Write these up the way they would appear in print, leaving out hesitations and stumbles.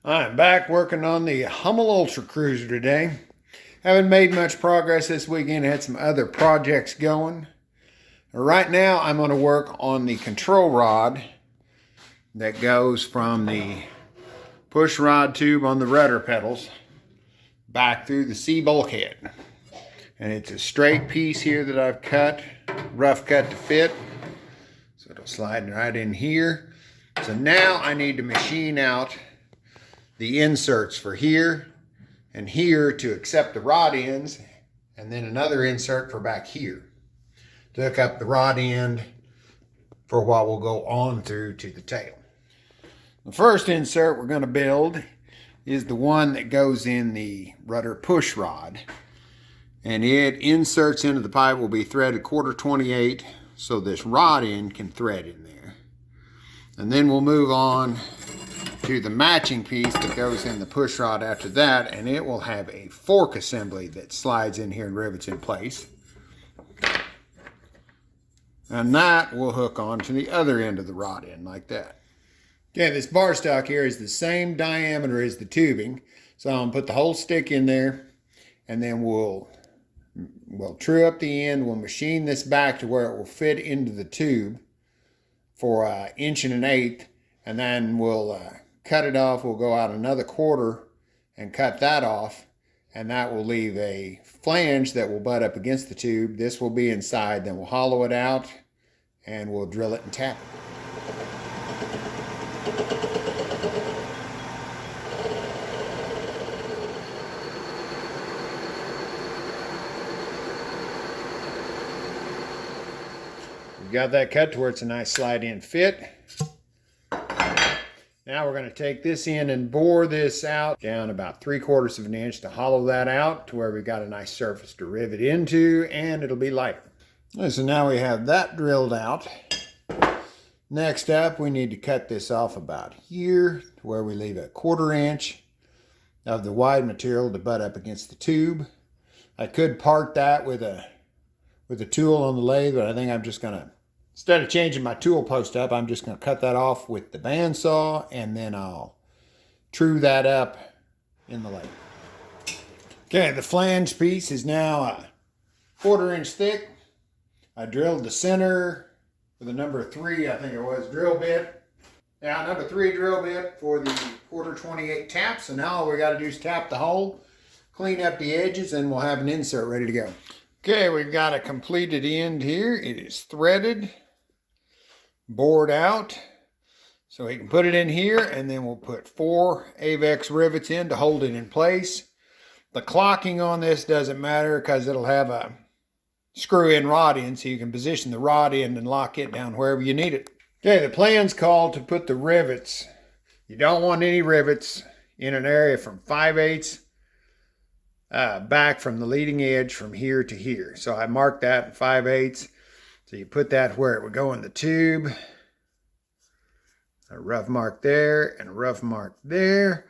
I'm back working on the Hummel Ultracruiser today. Haven't made much progress this weekend. Had some other projects going. Right now I'm going to work on the control rod that goes from the push rod tube on the rudder pedals back through the C bulkhead. And it's a straight piece here that I've cut, rough cut to fit. So it'll slide right in here. So now I need to machine out the inserts for here and here to accept the rod ends, and then another insert for back here to hook up the rod end for what will go on through to the tail. The first insert we're going to build is the one that goes in the rudder push rod, and it inserts into the pipe, will be threaded 1/4-28 so this rod end can thread in there. And then we'll move on to the matching piece that goes in the push rod after that, and it will have a fork assembly that slides in here and rivets in place. And that will hook on to the other end of the rod end like that. Okay, this bar stock here is the same diameter as the tubing, so I'm going to put the whole stick in there, and then we'll true up the end. We'll machine this back to where it will fit into the tube for 1 1/8 inch, and then we'll cut it off. We'll go out another 1/4 and cut that off, and that will leave a flange that will butt up against the tube. This will be inside. Then we'll hollow it out and we'll drill it and tap it. We've got that cut to where it's a nice slide in fit. Now we're going to take this in and bore this out down about 3/4 inch to hollow that out to where we've got a nice surface to rivet into, and it'll be lighter. So now we have that drilled out. Next up, we need to cut this off about here to where we leave a 1/4 inch of the wide material to butt up against the tube. I could part that with a tool on the lathe, but I think I'm just going to, instead of changing my tool post up, I'm just going to cut that off with the bandsaw, and then I'll true that up in the lathe. Okay, the flange piece is now a 1/4 inch thick. I drilled the center with a number 3, I think it was, drill bit. Now, number 3 drill bit for the 1/4-28 tap. So now all we got to do is tap the hole, clean up the edges, and we'll have an insert ready to go. Okay, we've got a completed end here. It is threaded, bored out, so we can put it in here, and then we'll put 4 AVEX rivets in to hold it in place. The clocking on this doesn't matter because it'll have a screw-in rod end, so you can position the rod end and lock it down wherever you need it. Okay, the plan's called to put the rivets. You don't want any rivets in an area from 5/8 back from the leading edge from here to here. So I marked that 5/8. So you put that where it would go in the tube. A rough mark there and a rough mark there.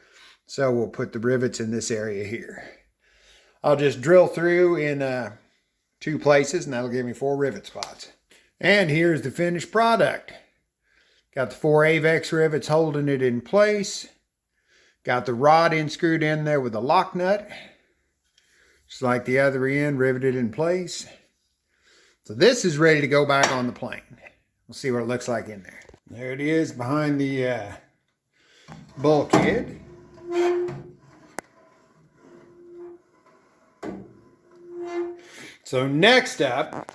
So we'll put the rivets in this area here. I'll just drill through in 2 places, and that'll give me 4 rivet spots. And here's the finished product. Got the 4 AVEX rivets holding it in place. Got the rod end screwed in there with a lock nut. Just like the other end, riveted in place. So this is ready to go back on the plane. We'll see what it looks like in there. There it is behind the bulkhead. So next up,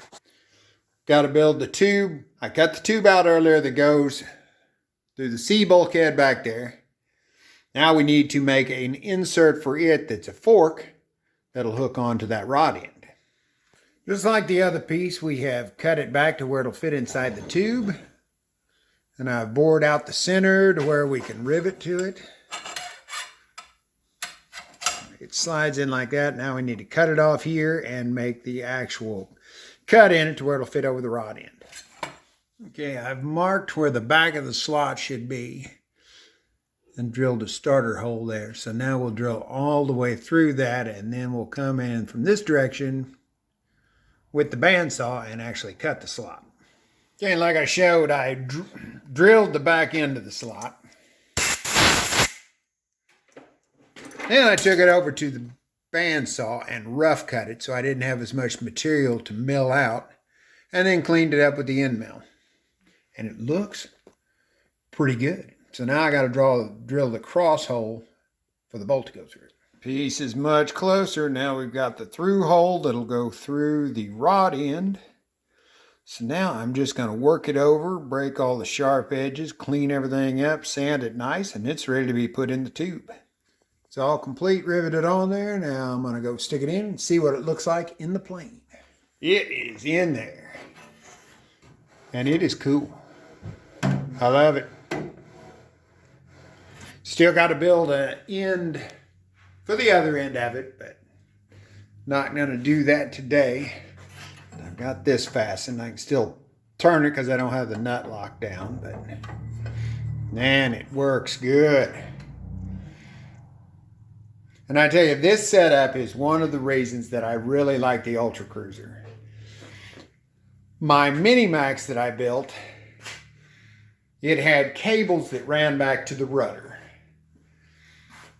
got to build the tube. I cut the tube out earlier that goes through the C bulkhead back there. Now we need to make an insert for it that's a fork that'll hook onto that rod end. Just like the other piece, we have cut it back to where it'll fit inside the tube. And I've bored out the center to where we can rivet to it. It slides in like that. Now we need to cut it off here and make the actual cut in it to where it'll fit over the rod end. Okay, I've marked where the back of the slot should be and drilled a starter hole there. So now we'll drill all the way through that, and then we'll come in from this direction with the bandsaw and actually cut the slot. Okay, like I showed, I drilled the back end of the slot. Then I took it over to the bandsaw and rough cut it so I didn't have as much material to mill out, and then cleaned it up with the end mill. And it looks pretty good. So now I got to drill the cross hole for the bolt to go through. Piece is much closer. Now we've got the through hole that'll go through the rod end. So now I'm just going to work it over, break all the sharp edges, clean everything up, sand it nice, and it's ready to be put in the tube. It's all complete, riveted on there. Now I'm going to go stick it in and see what it looks like in the plane. It is in there. And it is cool. I love it. Still got to build an end for the other end of it, but not going to do that today. I've got this fastened. I can still turn it because I don't have the nut locked down, but man, it works good. And I tell you, this setup is one of the reasons that I really like the Ultracruiser. My Mini-Max that I built, it had cables that ran back to the rudder.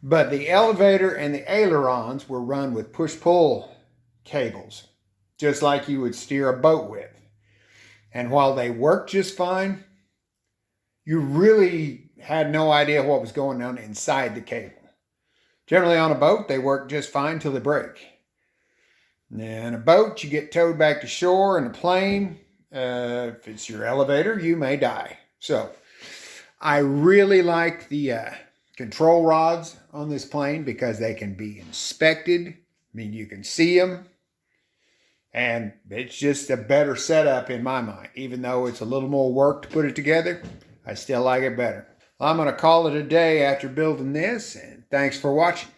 But the elevator and the ailerons were run with push-pull cables, just like you would steer a boat with. And while they worked just fine, you really had no idea what was going on inside the cable. Generally on a boat, they work just fine till they break. Now, in a boat, you get towed back to shore. In a plane, if it's your elevator, you may die. So I really like the control rods on this plane because they can be inspected. I mean, you can see them. And it's just a better setup in my mind. Even though it's a little more work to put it together, I still like it better. I'm going to call it a day after building this, and thanks for watching.